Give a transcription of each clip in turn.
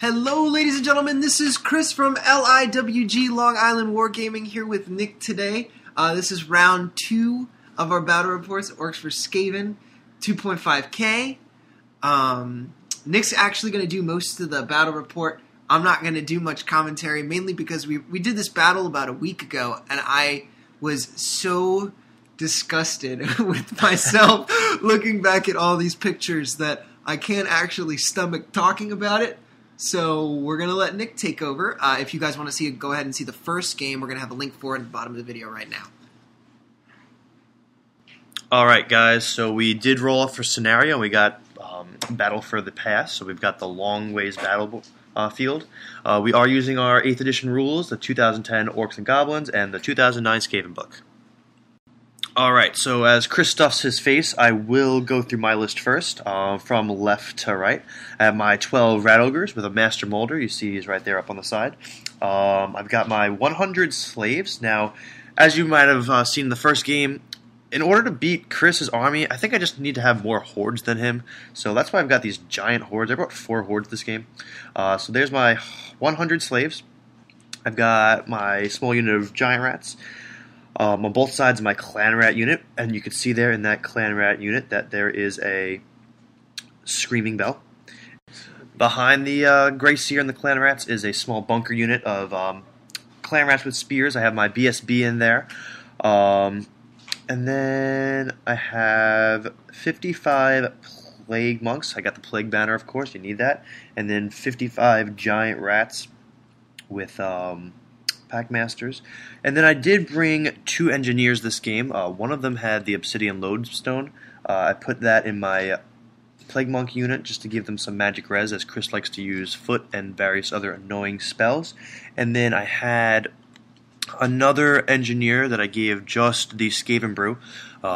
Hello, ladies and gentlemen. This is Chris from LIWG Long Island Wargaming here with Nick today. This is round 2 of our battle reports, Orcs for Skaven, 2.5K. Nick's actually going to do most of the battle report. I'm not going to do much commentary, mainly because we did this battle about a week ago, and I was so disgusted with myself looking back at all these pictures that I can't actually stomach talking about it. So we're going to let Nick take over. If you guys want to see it, go ahead and see the first game. We're going to have a link for it at the bottom of the video right now. Alright guys, so we did roll off for scenario. We got Battle for the Pass, so we've got the long ways battle field. We are using our 8th edition rules, the 2010 Orcs and Goblins, and the 2009 Skaven book. Alright, so as Chris stuffs his face, I will go through my list first, from left to right. I have my 12 Rat Ogres with a Master Molder. You see he's right there up on the side. I've got my 100 Slaves. Now, as you might have seen in the first game, in order to beat Chris's army, I think I just need to have more hordes than him. So that's why I've got these giant hordes. I brought 4 hordes this game. So there's my 100 Slaves. I've got my small unit of Giant Rats. On both sides of my Clan Rat unit, and you can see there in that Clan Rat unit that there is a Screaming Bell. Behind the Grey Seer and the Clan Rats is a small bunker unit of Clan Rats with spears. I have my BSB in there. And then I have 55 Plague Monks. I got the Plague Banner, of course, you need that. And then 55 Giant Rats with Packmasters. And then I did bring 2 engineers this game. One of them had the Obsidian Lodestone. I put that in my Plague Monk unit just to give them some magic res, as Chris likes to use foot and various other annoying spells. And then I had another engineer that I gave just the Skaven brew.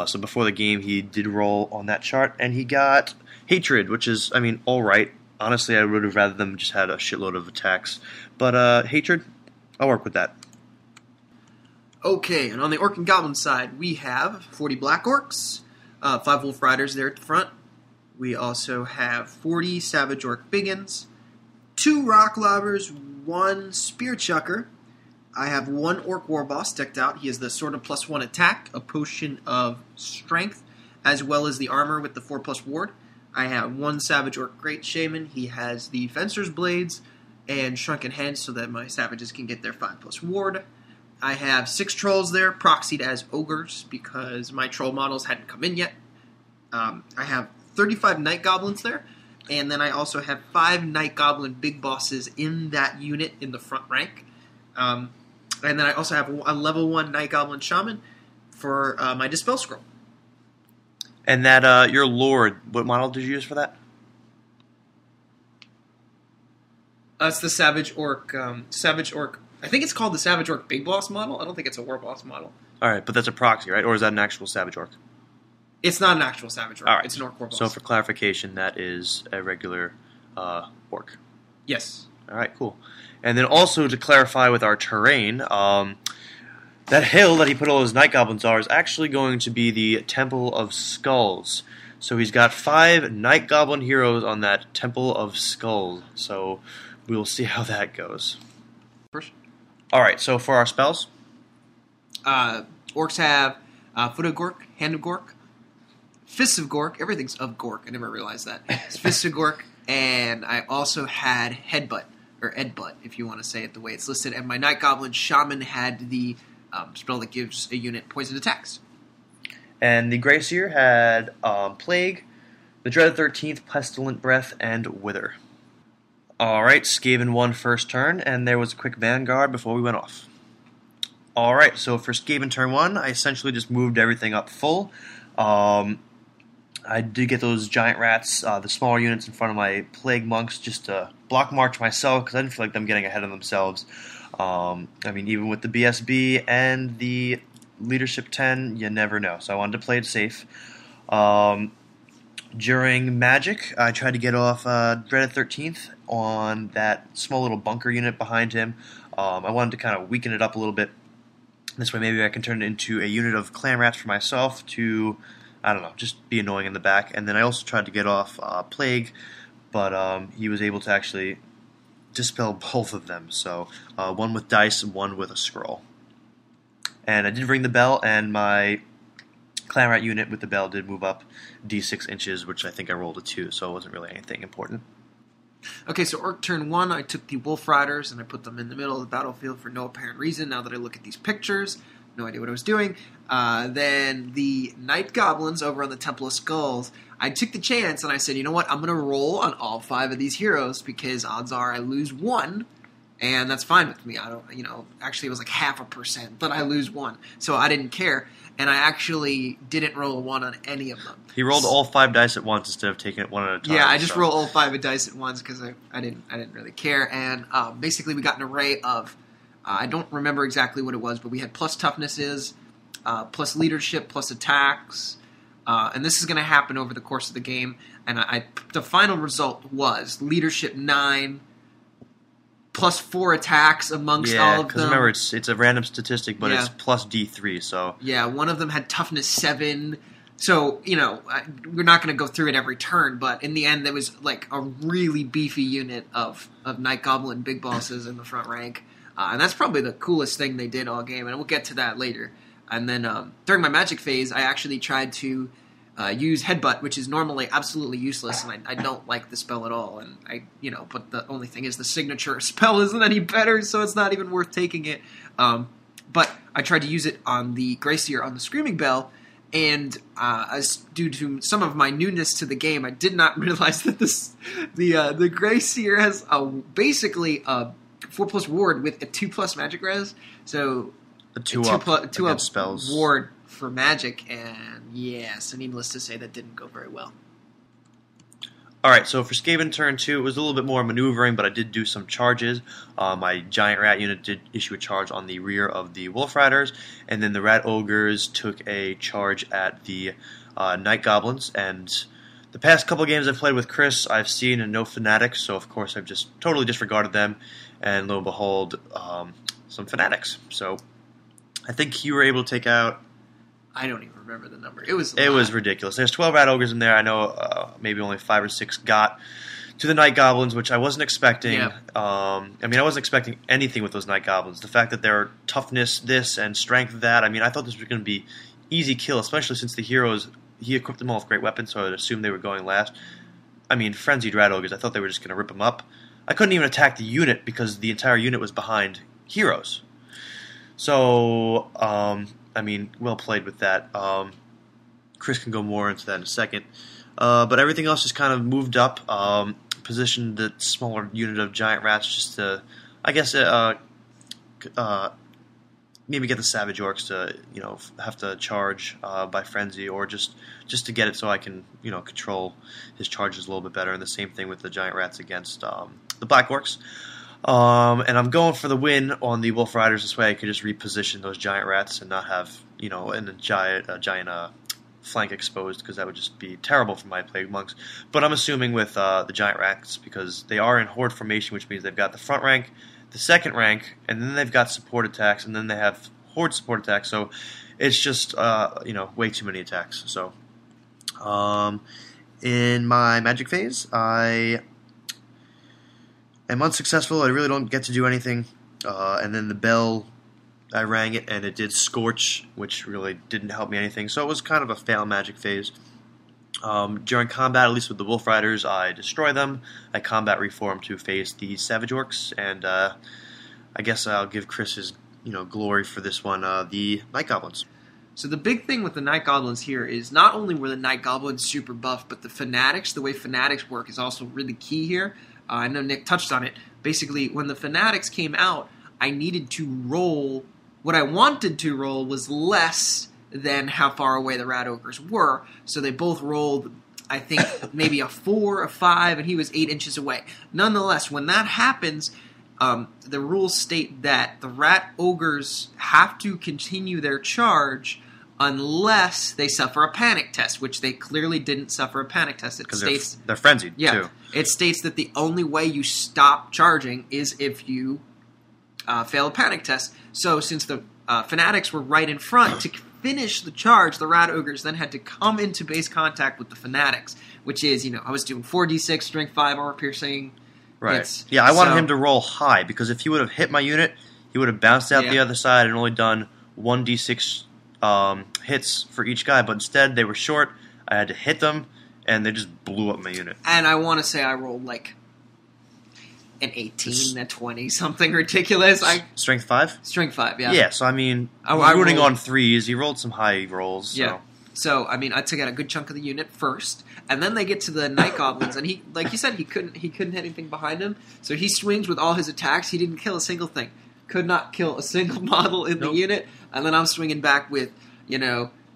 So before the game he did roll on that chart, and he got Hatred, which is, I mean, alright. Honestly, I would have rather them just had a shitload of attacks. But Hatred, I'll work with that. Okay, and on the Orc and Goblin side, we have 40 Black Orcs, 5 Wolf Riders there at the front. We also have 40 Savage Orc Biggins, 2 Rock Lobbers, 1 Spear Chucker. I have 1 Orc War Boss decked out. He has the Sword of +1 attack, a Potion of Strength, as well as the armor with the 4+ ward. I have 1 Savage Orc Great Shaman. He has the Fencer's Blades and Shrunken Head so that my savages can get their 5+ ward. I have 6 trolls there, proxied as ogres because my troll models hadn't come in yet. I have 35 Night Goblins there, and then I also have 5 Night Goblin big bosses in that unit in the front rank. And then I also have a level 1 Night Goblin Shaman for my Dispel Scroll. And that, your Lord, what model did you use for that? It's the Savage Orc. I think it's called the Savage Orc Big Boss model. I don't think it's a War Boss model. Alright, but that's a proxy, right? Or is that an actual Savage Orc? It's not an actual Savage Orc. Alright. It's an Orc War Boss. So for clarification, that is a regular Orc. Yes. Alright, cool. And then also to clarify with our terrain, that hill that he put all his Night Goblins on is actually going to be the Temple of Skulls. So he's got 5 Night Goblin heroes on that Temple of Skulls. So we'll see how that goes. Alright, so for our spells? Orcs have Foot of Gork, Hand of Gork, Fists of Gork. Everything's of Gork. I never realized that. It's Fists of Gork, and I also had Headbutt, or Edbutt, if you want to say it the way it's listed. And my Night Goblin Shaman had the spell that gives a unit poison attacks. And the Grey Seer had Plague, the Dread 13th, Pestilent Breath, and Wither. Alright, Skaven won first turn, and there was a quick Vanguard before we went off. Alright, so for Skaven turn 1, I essentially just moved everything up full. I did get those Giant Rats, the smaller units in front of my Plague Monks, just to block march myself, because I didn't feel like them getting ahead of themselves. I mean, even with the BSB and the Leadership 10, you never know, so I wanted to play it safe. During Magic, I tried to get off Dread 13th on that small little bunker unit behind him. I wanted to kind of weaken it up a little bit. This way maybe I can turn it into a unit of Clan Rats for myself to, I don't know, just be annoying in the back. And then I also tried to get off Plague, but he was able to actually dispel both of them. So one with dice and one with a scroll. And I did ring the bell, and my clan rat unit with the bell did move up d6 inches, which I think I rolled a 2, so it wasn't really anything important. Okay, so Orc turn 1, I took the Wolf Riders and I put them in the middle of the battlefield for no apparent reason. Now that I look at these pictures, no idea what I was doing. Then the Night Goblins over on the Temple of Skulls, I took the chance and I said, you know what, I'm going to roll on all 5 of these heroes because odds are I lose 1, and that's fine with me. I don't, actually it was like 0.5%, but I lose 1, so I didn't care. And I actually didn't roll a 1 on any of them. He rolled all 5 dice at once instead of taking it one at a time. Yeah, I just rolled all 5 dice at once because I didn't really care. And basically, we got an array of I don't remember exactly what it was, but we had plus toughnesses, plus leadership, plus attacks, and this is going to happen over the course of the game. And the final result was leadership 9. Plus 4 attacks amongst all of them. Yeah, because remember, it's a random statistic, but it's plus D3, so... Yeah, one of them had toughness 7. So, we're not going to go through it every turn, but in the end, there was, like, a really beefy unit of Night Goblin big bosses in the front rank. And that's probably the coolest thing they did all game, and we'll get to that later. And then, during my magic phase, I actually tried to use Headbutt, which is normally absolutely useless, and I don't like the spell at all. And but the only thing is the signature spell isn't any better, so it's not even worth taking it. But I tried to use it on the Greyseer on the Screaming Bell, and as due to some of my newness to the game, I did not realize that the Greyseer has basically a 4+ ward with a 2+ magic res, so a 2+ spells ward for magic, and so needless to say, that didn't go very well. Alright, so for Skaven turn 2, it was a little bit more maneuvering, but I did do some charges. My Giant Rat unit did issue a charge on the rear of the Wolf Riders, and then the Rat Ogres took a charge at the Night Goblins, and the past couple games I've played with Chris, I've seen no Fanatics, so of course I've just totally disregarded them, and lo and behold, some Fanatics. So I think you were able to take out... I don't even remember the number. It was ridiculous. There's 12 Rat Ogres in there. I know maybe only 5 or 6 got to the Night Goblins, which I wasn't expecting. Yeah. I wasn't expecting anything with those Night Goblins. The fact that they're toughness this and strength that, I thought this was going to be easy kill, especially since the heroes, he equipped them all with great weapons, so I'd assume they were going last. Frenzied Rat Ogres, I thought they were just going to rip them up. I couldn't even attack the unit because the entire unit was behind heroes. So... well played with that. Chris can go more into that in a second. But everything else just kind of moved up, positioned the smaller unit of giant rats just to, I guess, maybe get the Savage Orcs to, have to charge by frenzy, or just to get it so I can, control his charges a little bit better. And the same thing with the giant rats against the Black Orcs. And I'm going for the win on the Wolf Riders. This way I could just reposition those giant rats and not have, a giant flank exposed, because that would just be terrible for my Plague Monks. But I'm assuming with the giant rats, because they are in horde formation, which means they've got the front rank, the second rank, and then they've got support attacks, and then they have horde support attacks. So it's just, way too many attacks. So in my magic phase, I'm unsuccessful. I really don't get to do anything. And then the bell, I rang it, and it did Scorch, which really didn't help me anything. So it was kind of a fail magic phase. During combat, at least with the Wolf Riders, I destroy them. I combat reform to face the Savage Orcs, and I guess I'll give Chris his glory for this one, the Night Goblins. So the big thing with the Night Goblins here is not only were the Night Goblins super buff, but the Fanatics, the way Fanatics work, is also really key here. I know Nick touched on it. Basically, when the Fanatics came out, I needed to roll... What I wanted to roll was less than how far away the Rat Ogres were. So they both rolled, I think, maybe a 4, a 5, and he was 8 inches away. Nonetheless, when that happens, the rules state that the Rat Ogres have to continue their charge unless they suffer a panic test, which they clearly didn't suffer a panic test. It states they're frenzied, too. It states that the only way you stop charging is if you fail a panic test. So since the Fanatics were right in front, to finish the charge, the Rat Ogres then had to come into base contact with the Fanatics, which is, I was doing 4d6, strength 5, armor piercing, Right. Yeah, I wanted him to roll high, because if he would have hit my unit, he would have bounced out the other side and only done 1d6 hits for each guy. But instead, they were short. I had to hit them, and they just blew up my unit. And I want to say I rolled like an 18, a 20, something ridiculous. Strength 5? Strength 5, yeah. Yeah, so I mean, rooting on 3s. He rolled some high rolls. So. Yeah. So, I mean, I took out a good chunk of the unit first, and then they get to the Night Goblins, and he, like you said, he couldn't hit anything behind him, so he swings with all his attacks. He didn't kill a single thing. Could not kill a single model in the unit, and then I'm swinging back with,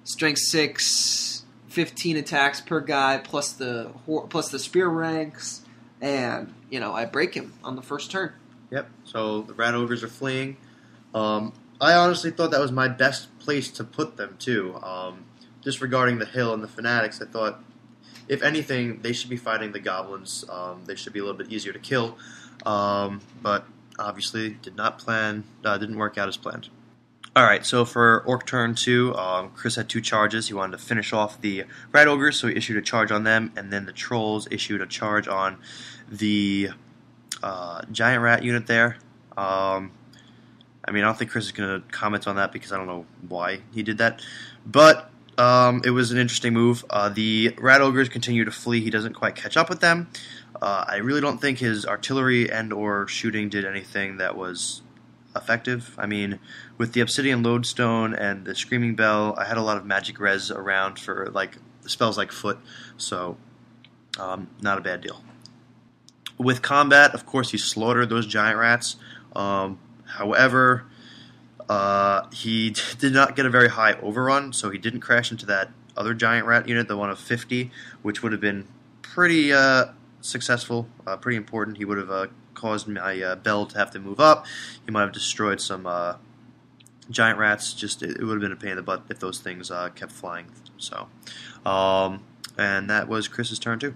Strength 6, 15 attacks per guy, plus the spear ranks, and, I break him on the first turn. Yep, so the Rat Ogres are fleeing. I honestly thought that was my best place to put them, too. Disregarding the hill and the fanatics, I thought, if anything, they should be fighting the goblins. They should be a little bit easier to kill, but obviously didn't work out as planned. All right, so for Orc turn 2, Chris had 2 charges. He wanted to finish off the Rat Ogres, so he issued a charge on them, and then the Trolls issued a charge on the Giant Rat unit there. I don't think Chris is going to comment on that because I don't know why he did that, but it was an interesting move. The Rat Ogres continue to flee. He doesn't quite catch up with them. I really don't think his artillery and or shooting did anything that was effective. I mean, with the Obsidian Lodestone and the Screaming Bell, I had a lot of magic res around for spells like Foot, so not a bad deal. With combat, of course, he slaughtered those giant rats. However, he did not get a very high overrun, so he didn't crash into that other giant rat unit, the one of 50, which would have been pretty successful, pretty important. He would have caused my bell to have to move up. He might have destroyed some giant rats. It would have been a pain in the butt if those things kept flying. So, and that was Chris's turn too.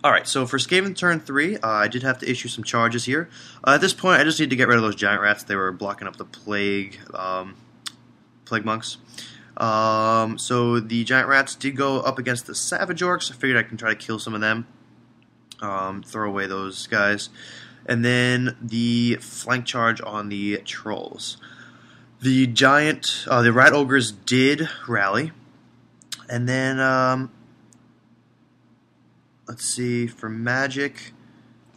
Alright, so for Skaven turn 3, I did have to issue some charges here. At this point, I just need to get rid of those giant rats. They were blocking up the plague monks. So the giant rats did go up against the savage orcs. I figured I can try to kill some of them. Throw away those guys. And then the flank charge on the trolls. The rat ogres did rally. And then, let's see, for magic,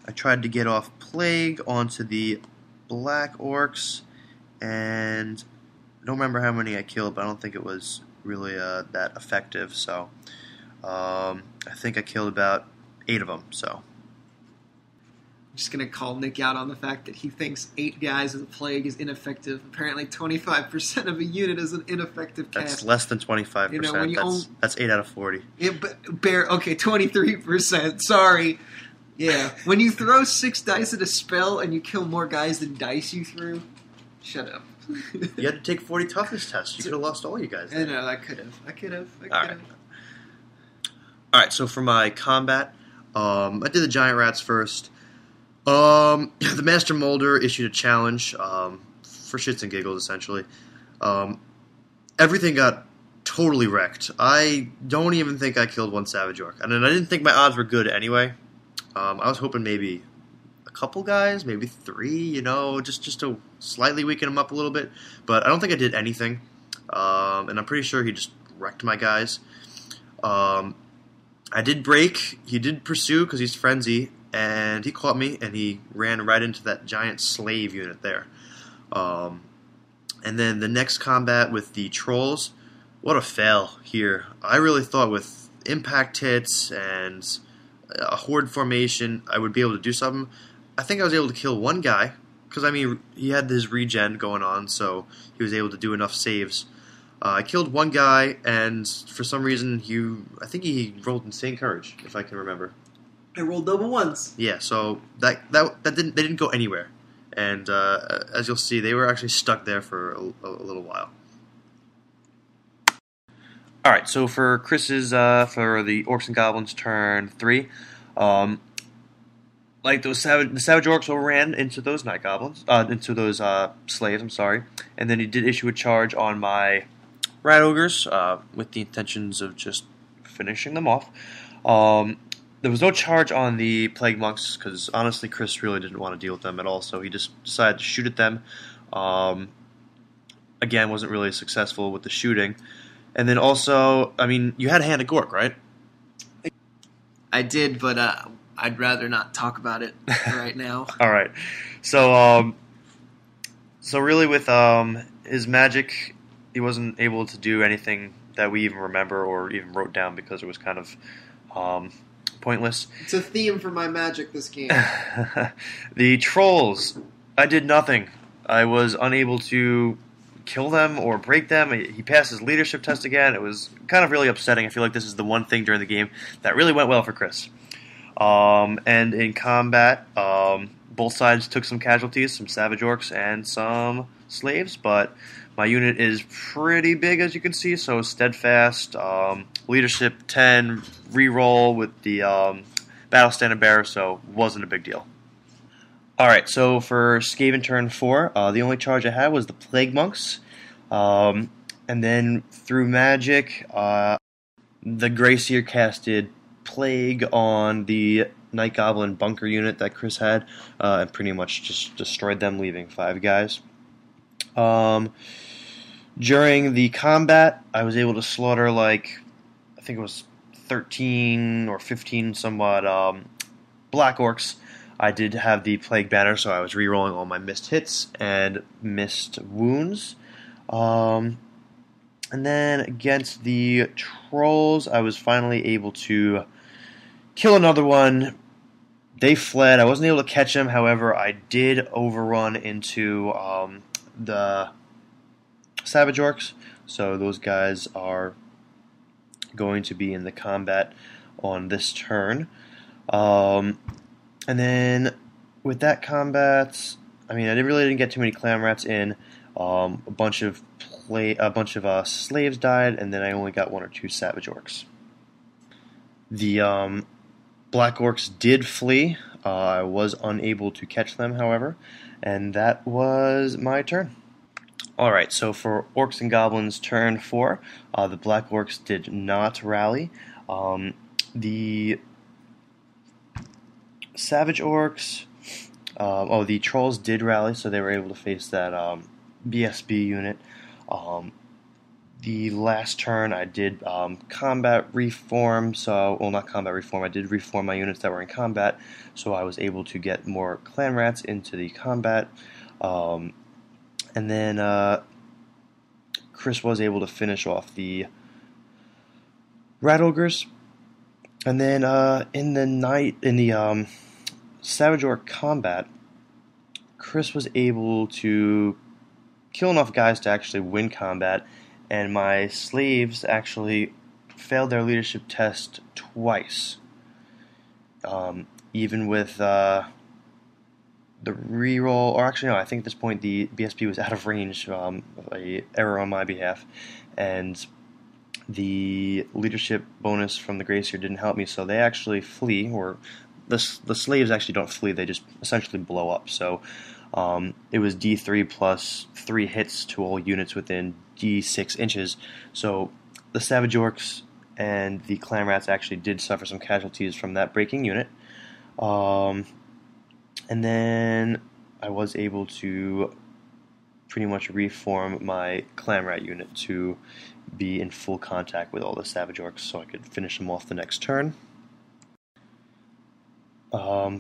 I tried to get off plague onto the black orcs, and I don't remember how many I killed, but I don't think it was really that effective, so I think I killed about 8 of them, so. I'm just going to call Nick out on the fact that he thinks 8 guys with a plague is ineffective. Apparently 25% of a unit is an ineffective cast. That's less than 25%. That's 8 out of 40. Yeah, but 23%. Sorry. Yeah. When you throw 6 dice at a spell and you kill more guys than dice you threw, shut up. You had to take 40 toughness tests. You could have lost all you guys. I know, I could have. All right, so for my combat, I did the giant rats first. The Master Molder issued a challenge for shits and giggles, essentially. Everything got totally wrecked. I don't even think I killed one Savage Orc. And I didn't think my odds were good anyway. I was hoping maybe a couple guys, maybe 3, just to slightly weaken him up a little bit. But I don't think I did anything. And I'm pretty sure he just wrecked my guys. I did break. He did pursue because he's frenzy. And he caught me, and he ran right into that giant slave unit there. And then the next combat with the trolls, what a fail here. I really thought with impact hits and a horde formation, I would be able to do something. I think I was able to kill one guy, because, he had his regen going on, so he was able to do enough saves. I killed one guy, and for some reason, I think he rolled Insane Courage, if I can remember. I rolled double ones. Yeah, so they didn't go anywhere, and as you'll see, they were actually stuck there for a little while. All right, so for Chris's for the Orcs and Goblins turn 3, the Savage Orcs overran into those Night Goblins, into those slaves. I'm sorry, and then he did issue a charge on my Rat Ogres with the intentions of just finishing them off. There was no charge on the Plague Monks because honestly, Chris really didn't want to deal with them at all, so he just decided to shoot at them. Again, wasn't really successful with the shooting. And then also, I mean, you had a hand at Gork, right? I did, but I'd rather not talk about it right now. All right. So really with his magic, he wasn't able to do anything that we even remember or even wrote down because it was kind of pointless. It's a theme for my magic this game. The trolls, I did nothing. I was unable to kill them or break them. He passed his leadership test again. It was kind of really upsetting. I feel like this is the one thing during the game that really went well for Chris. And in combat, both sides took some casualties, some savage orcs and some slaves, but my unit is pretty big, as you can see, so steadfast, leadership 10, reroll with the battle standard bearer, so wasn't a big deal. Alright, so for Skaven turn 4, the only charge I had was the Plague Monks, and then through magic, the Gracier casted Plague on the Night Goblin bunker unit that Chris had, and pretty much just destroyed them, leaving 5 guys. During the combat, I was able to slaughter, like, I think it was 13 or 15 somewhat Black Orcs. I did have the Plague Banner, so I was rerolling all my missed hits and missed wounds. And then against the Trolls, I was finally able to kill another one. They fled. I wasn't able to catch them. However, I did overrun into the Savage Orcs. So those guys are going to be in the combat on this turn. And then with that combat, I mean, I really didn't get too many clam rats in. A bunch of slaves died, and then I only got 1 or 2 savage orcs. The Black Orcs did flee. I was unable to catch them, however, and that was my turn. Alright, so for Orcs and Goblins turn 4, the Black Orcs did not rally. The Savage Orcs, the Trolls did rally, so they were able to face that BSB unit. The last turn I did combat reform, not combat reform, I did reform my units that were in combat, so I was able to get more clan rats into the combat. And then Chris was able to finish off the rat ogres. And then in the Savage Orc combat, Chris was able to kill enough guys to actually win combat, and my slaves actually failed their leadership test twice. Even with the reroll, or actually no, I think at this point the BSP was out of range, an error on my behalf, and the leadership bonus from the Gracier didn't help me, so they actually flee, or the slaves actually don't flee, they just essentially blow up. So it was D3 plus 3 hits to all units within D6 inches. So the Savage Orcs and the Clan Rats actually did suffer some casualties from that breaking unit. And then I was able to pretty much reform my Clan Rat unit to be in full contact with all the Savage Orcs so I could finish them off the next turn.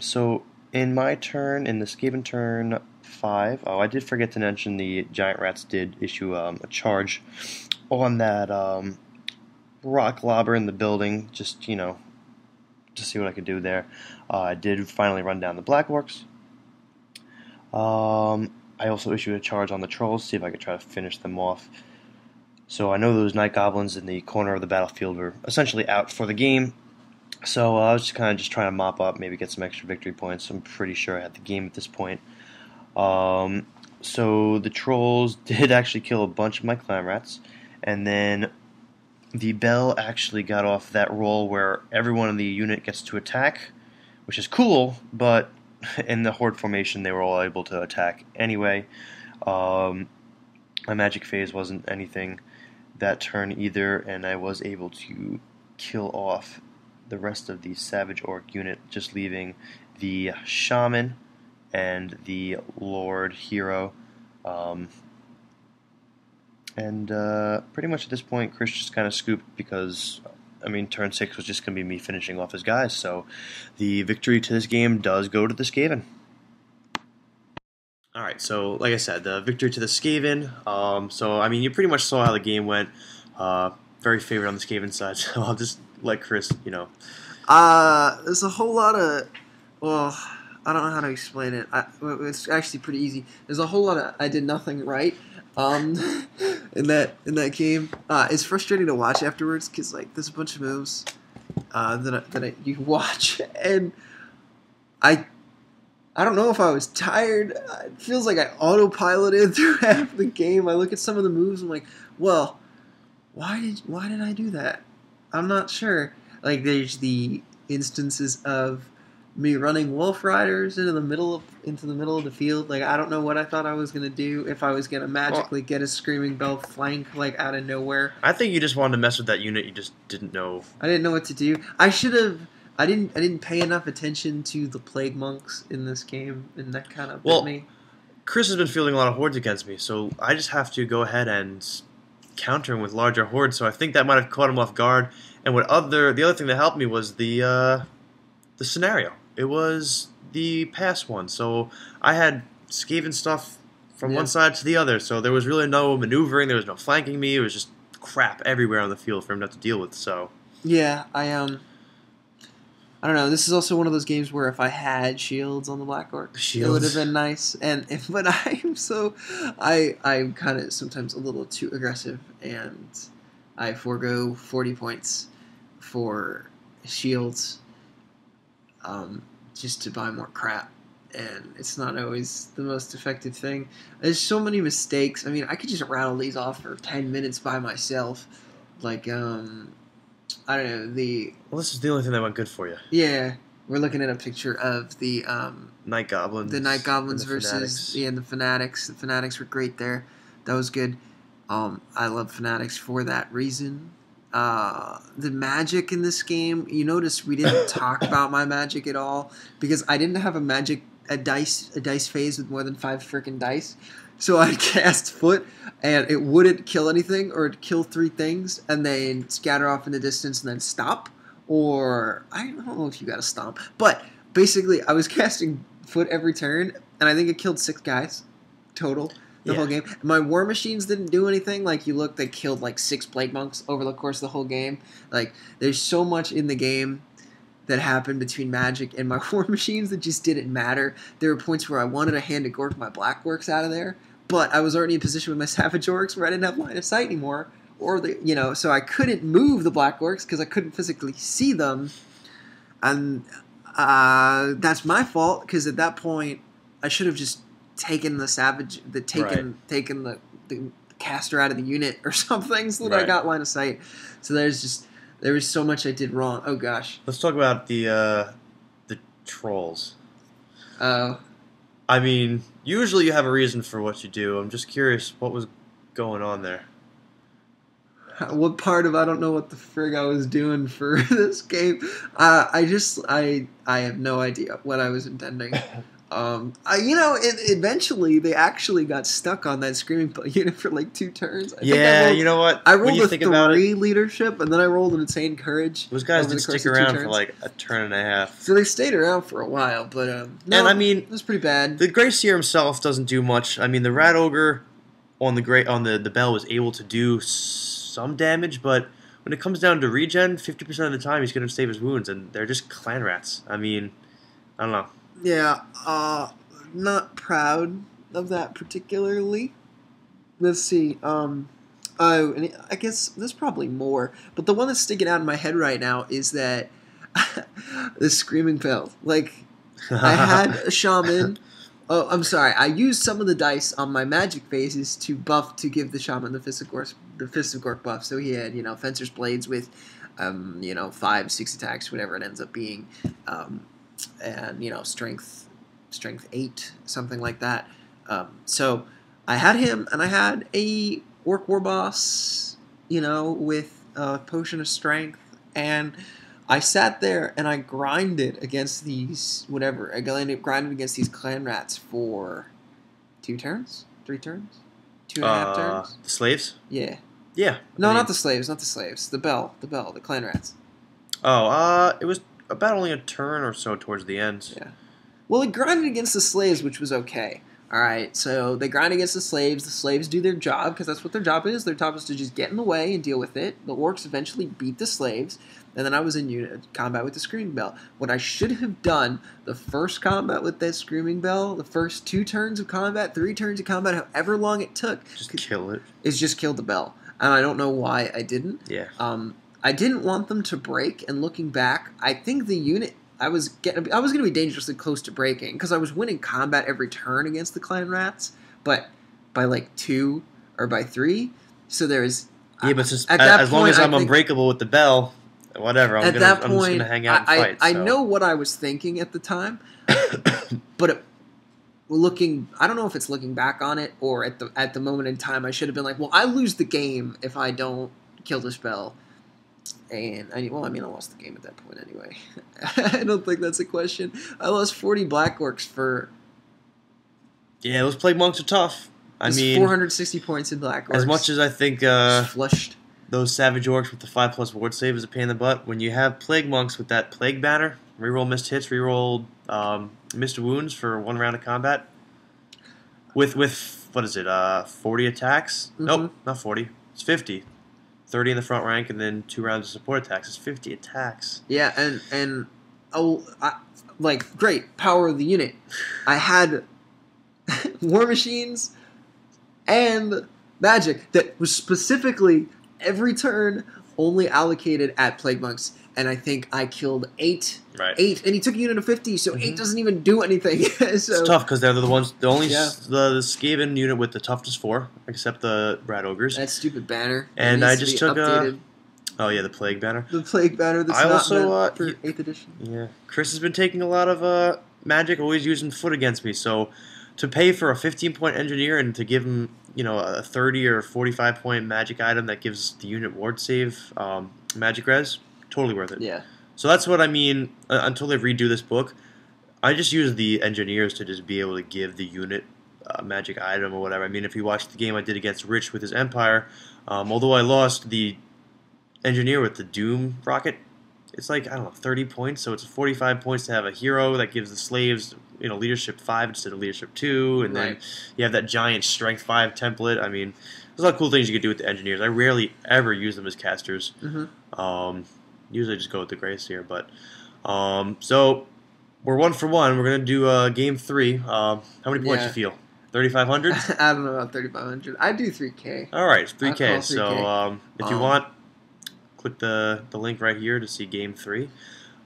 So in my turn, in the Skaven turn 5, I did forget to mention the Giant Rats did issue a charge on that rock lobber in the building, just, to see what I could do there. I did finally run down the Black Orcs. I also issued a charge on the Trolls, see if I could try to finish them off. So I know those Night Goblins in the corner of the battlefield were essentially out for the game. So I was just kind of trying to mop up, maybe get some extra victory points. I'm pretty sure I had the game at this point. So the Trolls did actually kill a bunch of my Clan Rats, and then the Bell actually got off that roll where everyone in the unit gets to attack, which is cool, but in the Horde formation they were all able to attack anyway. My magic phase wasn't anything that turn either, and I was able to kill off the rest of the Savage Orc unit, just leaving the Shaman and the Lord Hero. Pretty much at this point, Chris just kind of scooped because, I mean, turn 6 was just going to be me finishing off his guys. So the victory to this game does go to the Skaven. Alright, so like I said, the victory to the Skaven. So, I mean, you pretty much saw how the game went. Very favored on the Skaven side, so I'll just let Chris, There's a whole lot of, well, I don't know how to explain it. It's actually pretty easy. There's a whole lot of I did nothing right in that game. It's frustrating to watch afterwards because like there's a bunch of moves that you watch, and I don't know if I was tired. It feels like I autopiloted through half the game. I look at some of the moves, I'm like, well, why did I do that? I'm not sure. Like there's the instances of me running wolf riders into the middle of the field. Like I don't know what I thought I was gonna do if I was gonna magically get a screaming bell flank like out of nowhere. I think you just wanted to mess with that unit. You just didn't know. I didn't know what to do. I should have. I didn't pay enough attention to the plague monks in this game, and that kind of bit me. Chris has been fielding a lot of hordes against me, so I just have to go ahead and counter him with larger hordes. So I think that might have caught him off guard. And the other thing that helped me was the scenario. It was the past one, so I had Skaven stuff from one side to the other. So there was really no maneuvering. There was no flanking me. It was just crap everywhere on the field for him to have to deal with. So yeah, I don't know. This is also one of those games where if I had shields on the Black Orc, it would have been nice. But I'm kind of sometimes a little too aggressive, and I forego 40 points for shields, just to buy more crap, and it's not always the most effective thing. There's so many mistakes. I mean, I could just rattle these off for 10 minutes by myself, like I don't know, well, this is the only thing that went good for you. Yeah, we're looking at a picture of the Night Goblins. The Night Goblins versus Fanatics. The Fanatics. The Fanatics were great there. That was good. I love Fanatics for that reason. The magic in this game, you notice we didn't talk about my magic at all because I didn't have a dice phase with more than 5 freaking dice. So I'd cast Foot, and it wouldn't kill anything, or it'd kill 3 things, and then scatter off in the distance, and then stop. Or, I don't know if you got to stomp. But, basically, I was casting Foot every turn, and I think it killed 6 guys total the whole game. My War Machines didn't do anything. Like, you look, they killed, like, 6 Plague Monks over the course of the whole game. Like, there's so much in the game that happened between Magic and my War Machines that just didn't matter. There were points where I wanted to hand to Gork my Black Orcs out of there, but I was already in position with my Savage Orcs where I didn't have line of sight anymore, so I couldn't move the Black Orcs because I couldn't physically see them, and that's my fault because at that point I should have just taken the caster out of the unit or something so that I got line of sight. So there was so much I did wrong. Oh gosh. Let's talk about the trolls. Oh. I mean, usually you have a reason for what you do. I'm just curious what was going on there. What part of I don't know what the frig I was doing for this game? I have no idea what I was intending. Eventually they actually got stuck on that screaming unit for like 2 turns. You know what? I rolled a 3 leadership, and then I rolled an insane courage. Those guys did stick around for like a turn and a half. So they stayed around for a while, but and I mean, it was pretty bad. The Grey Seer himself doesn't do much. I mean, the Rat Ogre on the bell was able to do some damage, but when it comes down to regen, 50% of the time he's going to save his wounds, and they're just clan rats. I mean, I don't know. Yeah, not proud of that particularly. Let's see. And I guess there's probably more, but the one that's sticking out in my head right now is that the Screaming Bell. Like, I had a shaman. Oh, I'm sorry. I used some of the dice on my magic phases to give the shaman the Fist of Gork buff. So he had, Fencer's Blades with, 5, 6 attacks, whatever it ends up being. And strength 8, something like that. So I had him, and I had a Orc War Boss, with a Potion of Strength, and I sat there and I grinded against these whatever. I grinded against these clan rats for 2 turns, 3 turns, 2.5 turns. The slaves? Yeah. Yeah. No, not the slaves, not the slaves. The clan rats. Oh, it was about only a turn or so towards the end. Yeah. Well, it grinded against the slaves, which was okay. All right, so they grind against the slaves. The slaves do their job because that's what their job is. Their job is to just get in the way and deal with it. The orcs eventually beat the slaves, and then I was in combat with the screaming bell. What I should have done the first combat with that screaming bell, the first 2 turns of combat, 3 turns of combat, however long it took, just kill it. Is just kill the bell, and I don't know why I didn't. Yeah. I didn't want them to break. And looking back, I think the unit. I was going to be dangerously close to breaking because I was winning combat every turn against the clan rats, but by like 2 or by 3. So there's but as long as I'm unbreakable with the bell, whatever. I'm just gonna hang out and fight. I know what I was thinking at the time, but I don't know if it's looking back on it or at the moment in time, I should have been like, well, I lose the game if I don't kill this bell. And I lost the game at that point anyway. I don't think that's a question. I lost 40 black orcs for. Yeah, those plague monks are tough. I mean, 460 points in black orcs. As much as I think flushed those savage orcs with the 5+ ward save is a pain in the butt. When you have plague monks with that plague banner, reroll missed hits, reroll missed wounds for 1 round of combat. With what is it? 40 attacks? Mm-hmm. Nope, not 40. It's 50. 30 in the front rank, and then 2 rounds of support attacks. It's 50 attacks. Yeah, and great power of the unit. I had war machines and magic that was specifically every turn only allocated at plague monks, and I think I killed 8. Right. 8, and he took a unit of 50, so 8 doesn't even do anything. So, it's tough because they're the Skaven unit with the toughness 4, except the rat ogres. That stupid banner. And I just took the plague banner. The plague banner. That's not meant for 8th edition. Yeah, Chris has been taking a lot of magic, always using foot against me. So to pay for a 15-point engineer and to give him a 30 or 45-point magic item that gives the unit ward save magic res, totally worth it. Yeah. So that's what I mean, until they redo this book, I just use the engineers to just be able to give the unit a magic item or whatever. I mean, if you watch the game I did against Rich with his Empire, although I lost the engineer with the Doom rocket, it's like, 30 points, so it's 45 points to have a hero that gives the slaves, leadership 5 instead of leadership 2, and then you have that giant strength 5 template. I mean, there's a lot of cool things you can do with the engineers. I rarely ever use them as casters. Usually just go with the Grace here, but so we're 1 for 1. We're gonna do game 3. How many points you feel? 3,500? I don't know about 3,500. I do 3K. All right, 3K. So if you want, click the link right here to see game 3.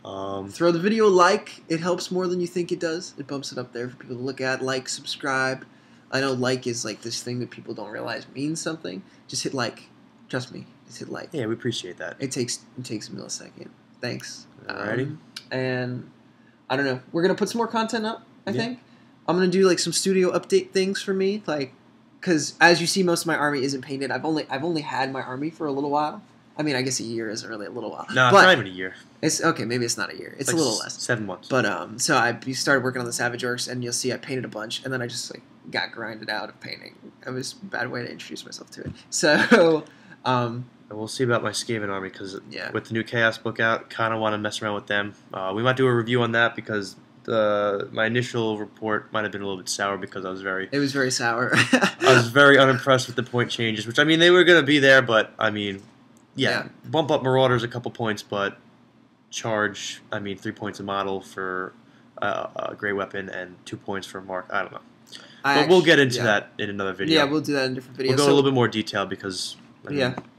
Throw the video a like. It helps more than you think it does. It bumps it up there for people to look at. Like, subscribe. I know like is like this thing that people don't realize means something. Just hit like. Trust me. Just hit like. Yeah, we appreciate that. It takes a millisecond. Thanks. Alrighty. And I don't know. We're gonna put some more content up. I think I'm gonna do like some studio update things for me, like because as you see, most of my army isn't painted. I've only had my army for a little while. I mean, I guess a year isn't really a little while. No, it's not even a year. It's okay. Maybe it's not a year. It's like a little less. 7 months. But so I started working on the Savage Orcs, and you'll see I painted a bunch, and then I just like got grinded out of painting. It was a bad way to introduce myself to it. So. We'll see about my Skaven army because with the new Chaos book out, kind of want to mess around with them. We might do a review on that because my initial report might have been a little bit sour because I was very. It was very sour. I was very unimpressed with the point changes, which I mean they were going to be there, but I mean, bump up Marauders a couple points, but charge 3 points a model for a great weapon and 2 points for Mark. I don't know, but we'll get into that in another video. Yeah, we'll do that in a different video. We'll go a little bit more detail because.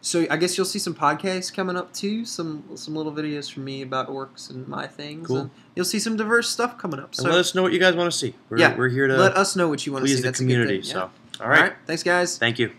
So I guess you'll see some podcasts coming up too, some little videos from me about orcs and my things. Cool. And you'll see some diverse stuff coming up. So and let us know what you guys want to see. We're here to let us know what you want to see. Please the community. So, all right. Thanks, guys. Thank you.